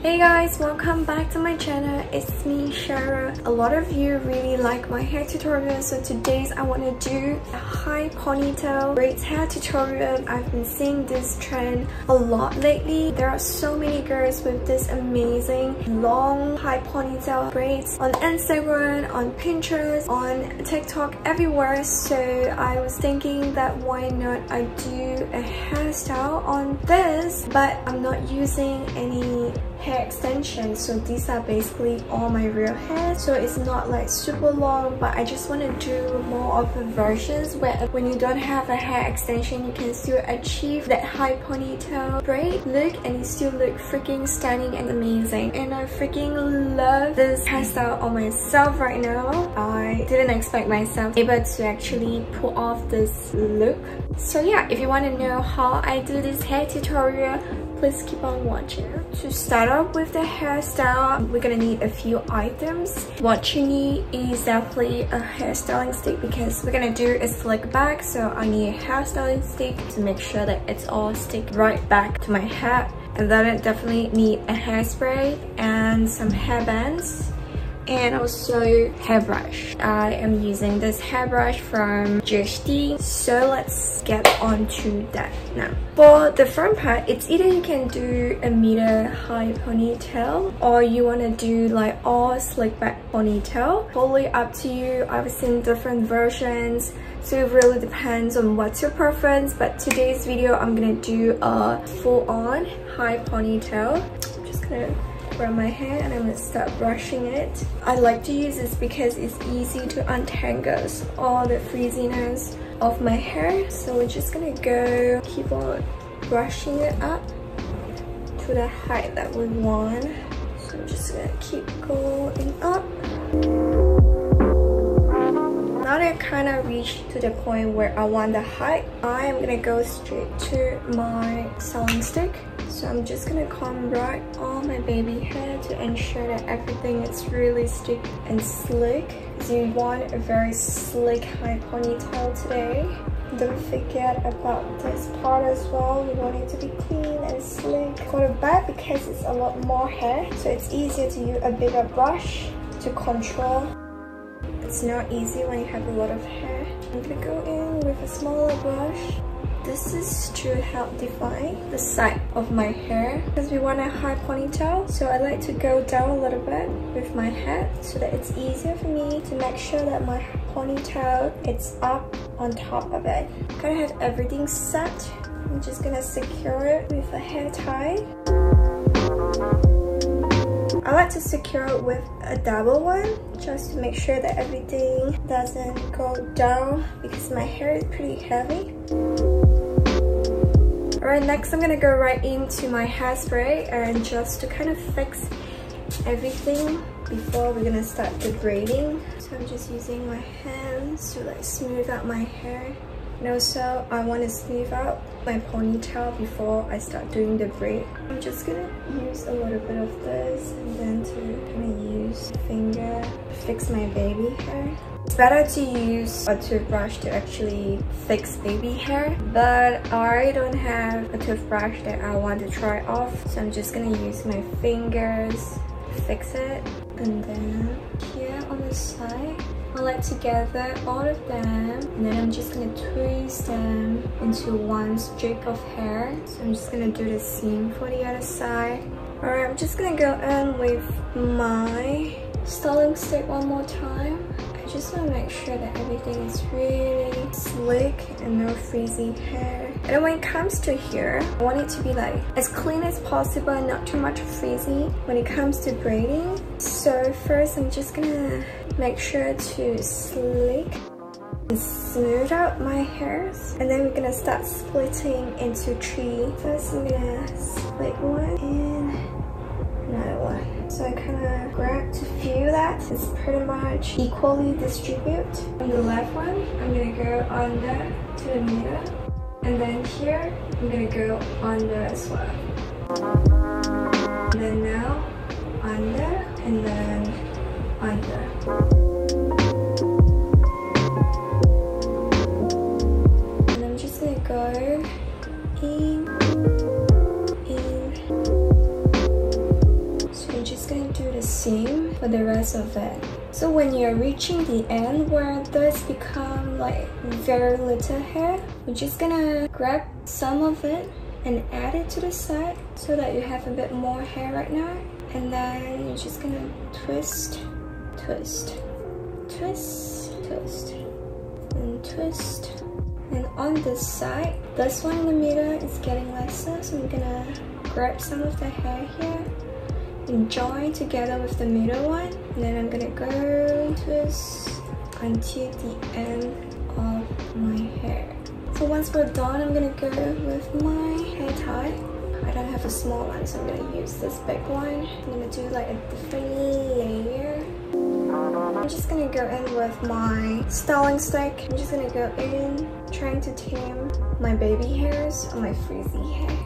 Hey guys, welcome back to my channel. It's me, Shara. A lot of you really like my hair tutorial, so today's I want to do a high ponytail braids hair tutorial. I've been seeing this trend a lot lately. There are so many girls with this amazing long high ponytail braids on Instagram, on Pinterest, on TikTok, everywhere. So I was thinking that why not I do a hairstyle on this, but I'm not using any hair extensions, so these are basically all my real hair, so it's not like super long, but I just want to do more of the versions where when you don't have a hair extension you can still achieve that high ponytail braid look and you still look freaking stunning and amazing. And I freaking love this hairstyle on myself right now. I didn't expect myself able to actually pull off this look. So yeah, if you want to know how I do this hair tutorial, please keep on watching. To start off with the hairstyle, we're gonna need a few items. What you need is definitely a hairstyling stick because we're gonna do a slick back, so I need a hairstyling stick to make sure that it's all stick right back to my head. And then I definitely need a hairspray and some hairbands, and also hairbrush. I am using this hairbrush from GHD, so let's get on to that now. For the front part, it's either you can do a meter high ponytail or you want to do like all slick back ponytail. Totally up to you. I've seen different versions, so it really depends on what's your preference, but today's video I'm gonna do a full-on high ponytail. I'm just gonna grab my hair and I'm gonna start brushing it. I like to use this because it's easy to untangle all the frizziness of my hair. So we're just gonna keep on brushing it up to the height that we want. So I'm just gonna keep going up. Now that I kind of reached to the point where I want the height, I am gonna go straight to my styling stick. So I'm just gonna comb right all my baby hair to ensure that everything is really stick and slick. So you want a very slick high ponytail today. Don't forget about this part as well. You want it to be clean and slick. For the back, because it's a lot more hair, so it's easier to use a bigger brush to control. It's not easy when you have a lot of hair. I'm gonna go in with a smaller brush. This is to help define the side of my hair because we want a high ponytail, so I like to go down a little bit with my head so that it's easier for me to make sure that my ponytail is up on top of it. Gotta have everything set. I'm just gonna secure it with a hair tie. I like to secure it with a double one just to make sure that everything doesn't go down because my hair is pretty heavy. Alright, next I'm gonna go right into my hairspray and just to kind of fix everything before we're gonna start the braiding. So I'm just using my hands to like smooth out my hair. And also I want to smooth out my ponytail before I start doing the braid. I'm just gonna use a little bit of this and then to kind of use a finger to fix my baby hair. It's better to use a toothbrush to actually fix baby hair, but I don't have a toothbrush that I want to try off, so I'm just gonna use my fingers to fix it. And then here on the side, I like to gather all of them and then I'm just gonna twist them into one streak of hair. So I'm just gonna do the same for the other side. Alright, I'm just gonna go in with my styling stick one more time. I just want to make sure that everything is really slick and no frizzy hair. And then when it comes to here, I want it to be like as clean as possible and not too much frizzy when it comes to braiding. So first I'm just gonna make sure to slick and smooth out my hairs, and then we're gonna start splitting into three. First I'm gonna split one and another one. So I kind of grab to feel that it's pretty much equally distributed. On the left one, I'm gonna go under to the middle, and then here I'm gonna go under as well. And then now under, and then under. And I'm just gonna go in, for the rest of it. So when you're reaching the end where this become like very little hair, we're just gonna grab some of it and add it to the side so that you have a bit more hair right now. And then you're just gonna twist, twist, twist, twist, and twist. And on this side, this one in the middle is getting lesser, so I'm gonna grab some of the hair here and join together with the middle one. And then I'm gonna go twist until the end of my hair. So once we're done, I'm gonna go with my hair tie. I don't have a small one, so I'm gonna use this big one. I'm gonna do like a different layer. I'm just gonna go in with my styling stick. I'm just gonna go in, trying to tame my baby hairs on my frizzy hair.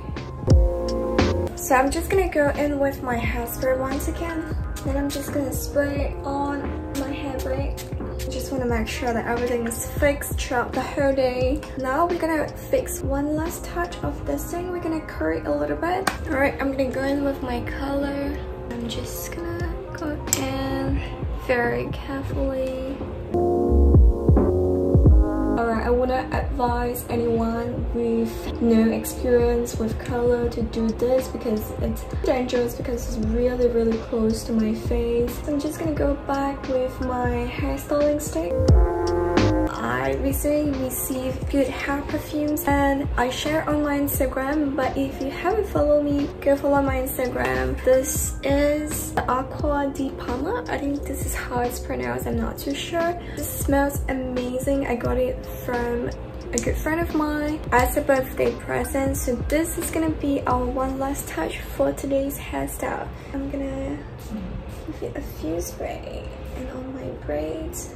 So I'm just gonna go in with my hairspray once again. Then I'm just gonna spray on my hair braid. I just want to make sure that everything is fixed throughout the whole day. Now we're gonna fix one last touch of this thing. We're gonna curl it a little bit. Alright, I'm gonna go in with my color. I'm just gonna go in very carefully. Alright, I wouldn't advise anyone with no experience with color to do this because it's dangerous, because it's really close to my face. So I'm just gonna go back with my hairstyling stick. I recently received good hair perfumes and I share on my Instagram, but if you haven't followed me, go follow my Instagram. This is the Aqua di Palma. I think this is how it's pronounced, I'm not too sure. This smells amazing. I got it from a good friend of mine as a birthday present. So this is gonna be our one last touch for today's hairstyle. I'm gonna give it a few spray and on my braids.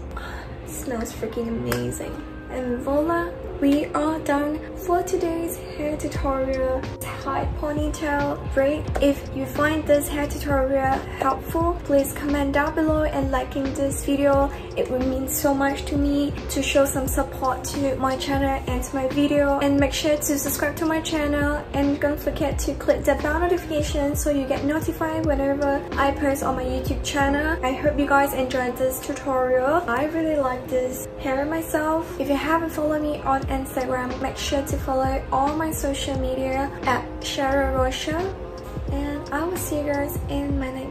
Smells freaking amazing. And voila, we are done for today's hair tutorial. Tight ponytail braid. If you find this hair tutorial helpful, please comment down below and liking this video. It would mean so much to me to show some support to my channel and to my video. And make sure to subscribe to my channel and don't forget to click the bell notification so you get notified whenever I post on my YouTube channel. I hope you guys enjoyed this tutorial. I really like this hair myself. If you haven't followed me on Instagram, make sure to follow all my social media at Shara Rocha. And I will see you guys in my next